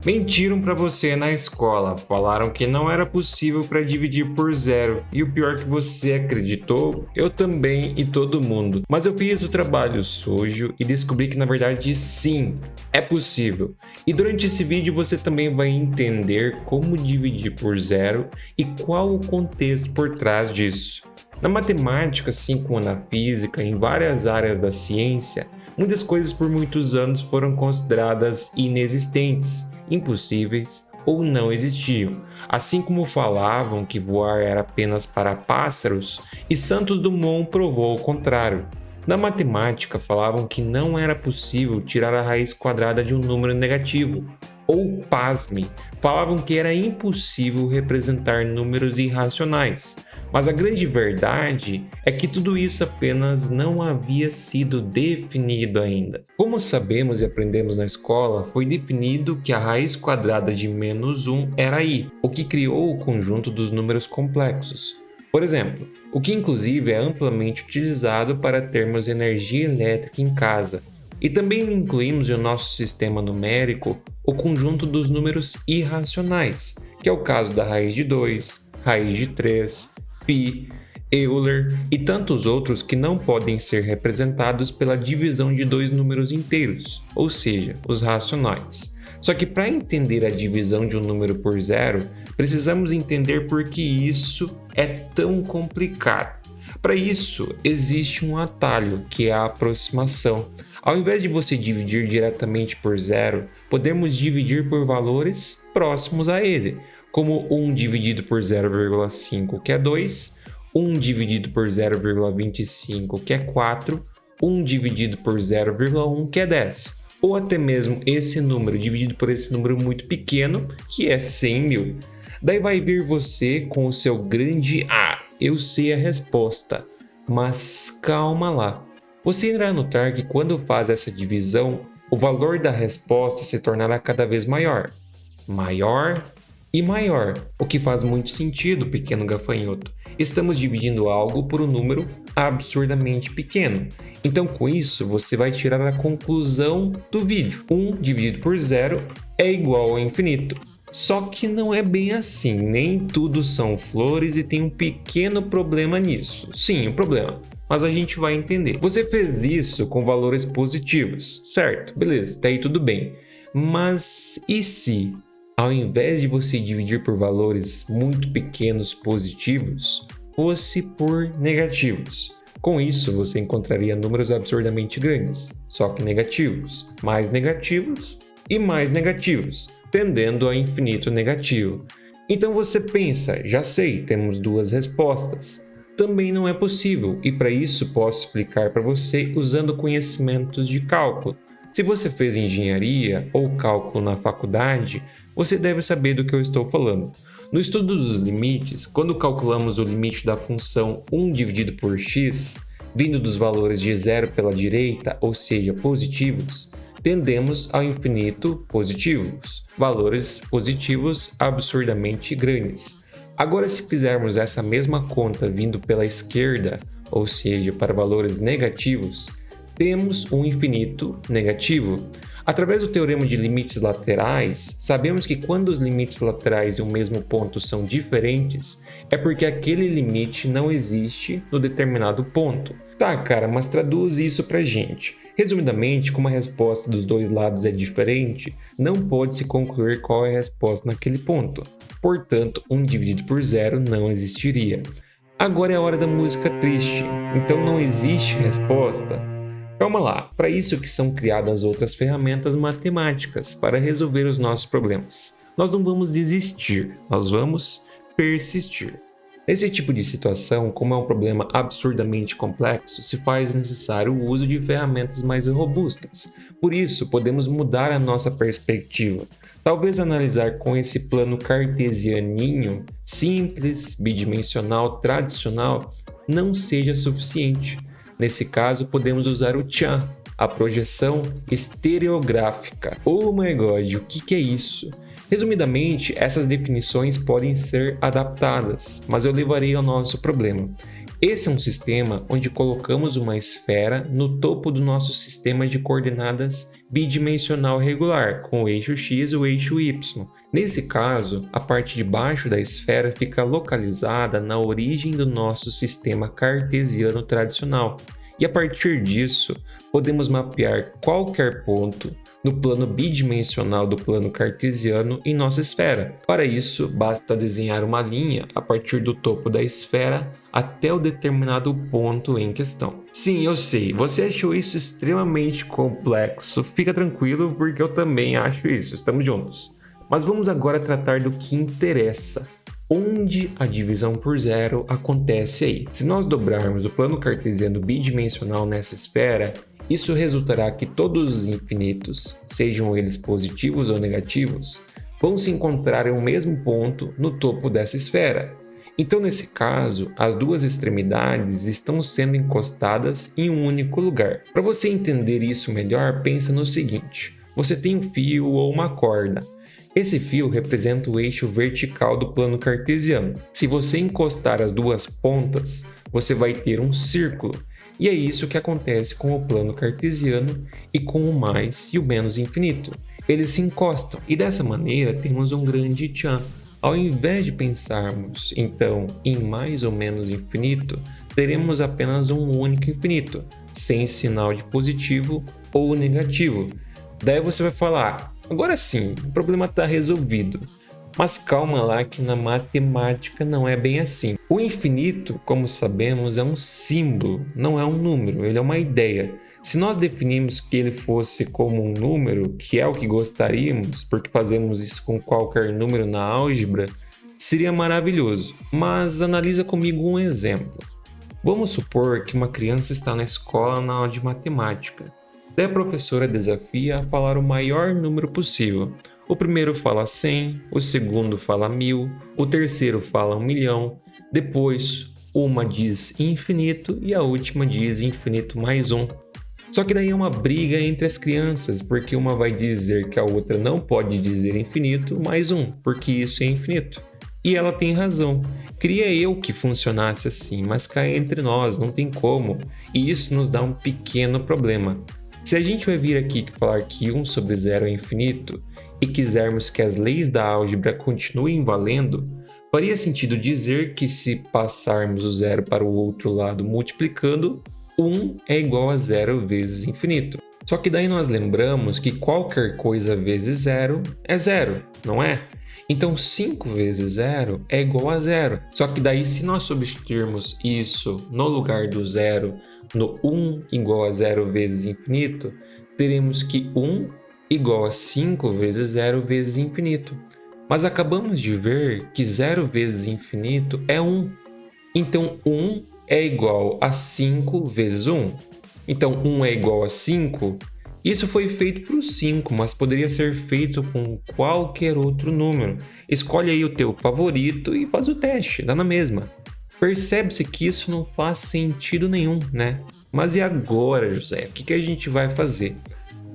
Mentiram pra você na escola, falaram que não era possível para dividir por zero, e o pior que você acreditou, eu também e todo mundo. Mas eu fiz o trabalho sujo e descobri que na verdade sim, é possível. E durante esse vídeo você também vai entender como dividir por zero e qual o contexto por trás disso. Na matemática, assim como na física, em várias áreas da ciência, muitas coisas por muitos anos foram consideradas inexistentes, impossíveis ou não existiam, assim como falavam que voar era apenas para pássaros e Santos Dumont provou o contrário. Na matemática falavam que não era possível tirar a raiz quadrada de um número negativo, ou pasme, falavam que era impossível representar números irracionais. Mas a grande verdade é que tudo isso apenas não havia sido definido ainda. Como sabemos e aprendemos na escola, foi definido que a raiz quadrada de -1 era i, o que criou o conjunto dos números complexos. Por exemplo, o que inclusive é amplamente utilizado para termos energia elétrica em casa. E também incluímos em nosso sistema numérico o conjunto dos números irracionais, que é o caso da raiz de 2, raiz de 3, Pi, Euler e tantos outros que não podem ser representados pela divisão de dois números inteiros, ou seja, os racionais. Só que para entender a divisão de um número por zero, precisamos entender por que isso é tão complicado. Para isso, existe um atalho, que é a aproximação. Ao invés de você dividir diretamente por zero, podemos dividir por valores próximos a ele, como 1 dividido por 0,5, que é 2, 1 dividido por 0,25, que é 4, 1 dividido por 0,1, que é 10. Ou até mesmo esse número dividido por esse número muito pequeno, que é 100.000. Daí vai vir você com o seu grande eu sei a resposta, mas calma lá. Você irá notar que quando faz essa divisão, o valor da resposta se tornará cada vez maior. Maior e maior, o que faz muito sentido, pequeno gafanhoto. Estamos dividindo algo por um número absurdamente pequeno. Então, com isso, você vai tirar a conclusão do vídeo. 1 dividido por 0 é igual ao infinito. Só que não é bem assim, nem tudo são flores e tem um pequeno problema nisso. Sim, um problema. Mas a gente vai entender. Você fez isso com valores positivos, certo? Beleza, até aí tudo bem. Mas e se, ao invés de você dividir por valores muito pequenos positivos, fosse por negativos? Com isso, você encontraria números absurdamente grandes, só que negativos, mais negativos e mais negativos, tendendo a infinito negativo. Então você pensa, já sei, temos duas respostas. Também não é possível, e para isso posso explicar para você usando conhecimentos de cálculo. Se você fez engenharia ou cálculo na faculdade, você deve saber do que eu estou falando. No estudo dos limites, quando calculamos o limite da função 1 dividido por x, vindo dos valores de 0 pela direita, ou seja, positivos, tendemos ao infinito positivos, valores positivos absurdamente grandes. Agora, se fizermos essa mesma conta vindo pela esquerda, ou seja, para valores negativos, temos um infinito negativo. Através do teorema de limites laterais, sabemos que quando os limites laterais em um mesmo ponto são diferentes, é porque aquele limite não existe no determinado ponto. Tá, cara, mas traduz isso pra gente. Resumidamente, como a resposta dos dois lados é diferente, não pode-se concluir qual é a resposta naquele ponto. Portanto, 1 dividido por 0 não existiria. Agora é a hora da música triste, então não existe resposta? Calma lá, para isso que são criadas outras ferramentas matemáticas para resolver os nossos problemas. Nós não vamos desistir, nós vamos persistir. Nesse tipo de situação, como é um problema absurdamente complexo, se faz necessário o uso de ferramentas mais robustas. Por isso, podemos mudar a nossa perspectiva. Talvez analisar com esse plano cartesianinho, simples, bidimensional, tradicional, não seja suficiente. Nesse caso, podemos usar o tchan, a projeção estereográfica. Oh my god, o que é isso? Resumidamente, essas definições podem ser adaptadas, mas eu levarei ao nosso problema. Esse é um sistema onde colocamos uma esfera no topo do nosso sistema de coordenadas bidimensional regular, com o eixo x e o eixo y. Nesse caso, a parte de baixo da esfera fica localizada na origem do nosso sistema cartesiano tradicional, e a partir disso, podemos mapear qualquer ponto no plano bidimensional do plano cartesiano em nossa esfera. Para isso, basta desenhar uma linha a partir do topo da esfera até o determinado ponto em questão. Sim, eu sei, você achou isso extremamente complexo. Fica tranquilo, porque eu também acho isso, estamos juntos. Mas vamos agora tratar do que interessa. Onde a divisão por zero acontece aí? Se nós dobrarmos o plano cartesiano bidimensional nessa esfera, isso resultará que todos os infinitos, sejam eles positivos ou negativos, vão se encontrar em um mesmo ponto no topo dessa esfera. Então, nesse caso, as duas extremidades estão sendo encostadas em um único lugar. Para você entender isso melhor, pensa no seguinte: você tem um fio ou uma corda. Esse fio representa o eixo vertical do plano cartesiano. Se você encostar as duas pontas, você vai ter um círculo. E é isso que acontece com o plano cartesiano e com o mais e o menos infinito. Eles se encostam e dessa maneira temos um grande tchan. Ao invés de pensarmos, então, em mais ou menos infinito, teremos apenas um único infinito, sem sinal de positivo ou negativo. Daí você vai falar: agora sim, o problema está resolvido. Mas calma lá que na matemática não é bem assim. O infinito, como sabemos, é um símbolo, não é um número, ele é uma ideia. Se nós definirmos que ele fosse como um número, que é o que gostaríamos, porque fazemos isso com qualquer número na álgebra, seria maravilhoso. Mas analisa comigo um exemplo. Vamos supor que uma criança está na escola na aula de matemática. Daí a professora desafia a falar o maior número possível. O primeiro fala 100, o segundo fala 1000, o terceiro fala 1 milhão, depois uma diz infinito e a última diz infinito mais 1. Só que daí é uma briga entre as crianças, porque uma vai dizer que a outra não pode dizer infinito mais 1, porque isso é infinito. E ela tem razão. Queria eu que funcionasse assim, mas cai entre nós, não tem como. E isso nos dá um pequeno problema. Se a gente vai vir aqui falar que 1 sobre 0 é infinito e quisermos que as leis da álgebra continuem valendo, faria sentido dizer que se passarmos o zero para o outro lado multiplicando, 1 é igual a 0 vezes infinito. Só que daí nós lembramos que qualquer coisa vezes 0 é 0, não é? Então 5 vezes 0 é igual a 0. Só que daí se nós substituirmos isso no lugar do 0 no 1 igual a 0 vezes infinito, teremos que 1 igual a 5 vezes 0 vezes infinito. Mas acabamos de ver que 0 vezes infinito é 1. Então 1 é igual a 5 vezes 1. Então 1 é igual a 5. Isso foi feito para o 5, mas poderia ser feito com qualquer outro número. Escolhe aí o teu favorito e faz o teste, dá na mesma. Percebe-se que isso não faz sentido nenhum, né? Mas e agora, José? O que a gente vai fazer?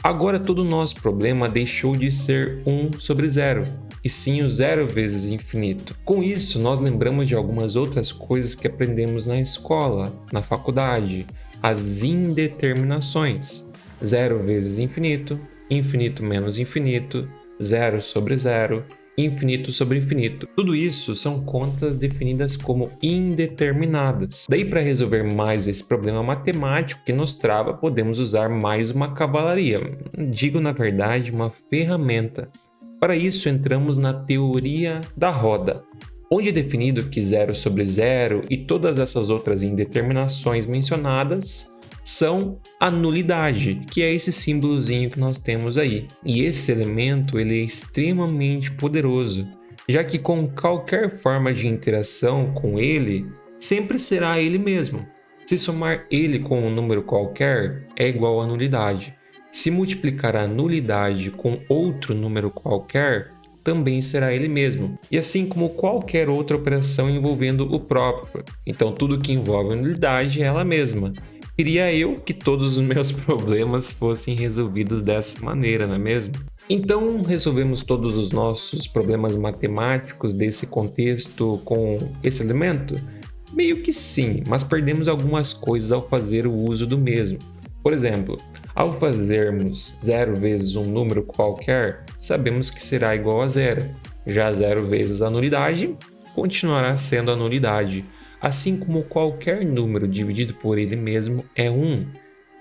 Agora todo o nosso problema deixou de ser 1 sobre 0, e sim o 0 vezes infinito. Com isso, nós lembramos de algumas outras coisas que aprendemos na escola, na faculdade, as indeterminações. 0 vezes infinito, infinito menos infinito, 0 sobre 0, infinito sobre infinito. Tudo isso são contas definidas como indeterminadas. Daí, para resolver mais esse problema matemático que nos trava, podemos usar mais uma cavalaria. Digo, na verdade, uma ferramenta. Para isso, entramos na teoria da roda, onde é definido que 0 sobre 0 e todas essas outras indeterminações mencionadas são a nulidade, que é esse símbolozinho que nós temos aí. E esse elemento ele é extremamente poderoso, já que com qualquer forma de interação com ele, sempre será ele mesmo. Se somar ele com um número qualquer, é igual a nulidade. Se multiplicar a nulidade com outro número qualquer, também será ele mesmo. E assim como qualquer outra operação envolvendo o próprio. Então tudo que envolve a nulidade é ela mesma. Queria eu que todos os meus problemas fossem resolvidos dessa maneira, não é mesmo? Então, resolvemos todos os nossos problemas matemáticos desse contexto com esse elemento? Meio que sim, mas perdemos algumas coisas ao fazer o uso do mesmo. Por exemplo, ao fazermos 0 vezes um número qualquer, sabemos que será igual a zero. Já 0 vezes a nulidade continuará sendo a nulidade, assim como qualquer número dividido por ele mesmo é 1.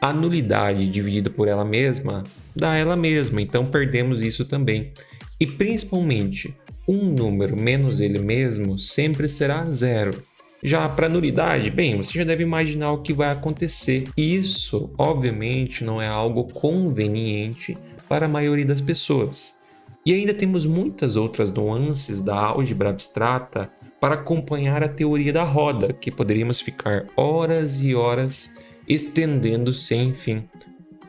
A nulidade dividida por ela mesma dá ela mesma, então perdemos isso também. E principalmente, um número menos ele mesmo sempre será zero. Já para nulidade, bem, você já deve imaginar o que vai acontecer. Isso, obviamente, não é algo conveniente para a maioria das pessoas. E ainda temos muitas outras nuances da álgebra abstrata para acompanhar a teoria da roda, que poderíamos ficar horas e horas estendendo sem fim.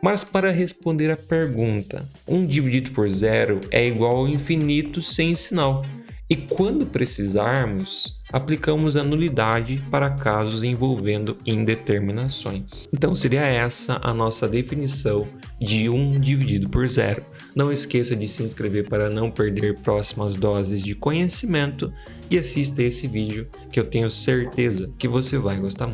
Mas para responder à pergunta, 1 dividido por zero é igual ao infinito sem sinal. E quando precisarmos, aplicamos a nulidade para casos envolvendo indeterminações. Então seria essa a nossa definição de 1 dividido por zero. Não esqueça de se inscrever para não perder próximas doses de conhecimento e assista esse vídeo que eu tenho certeza que você vai gostar muito.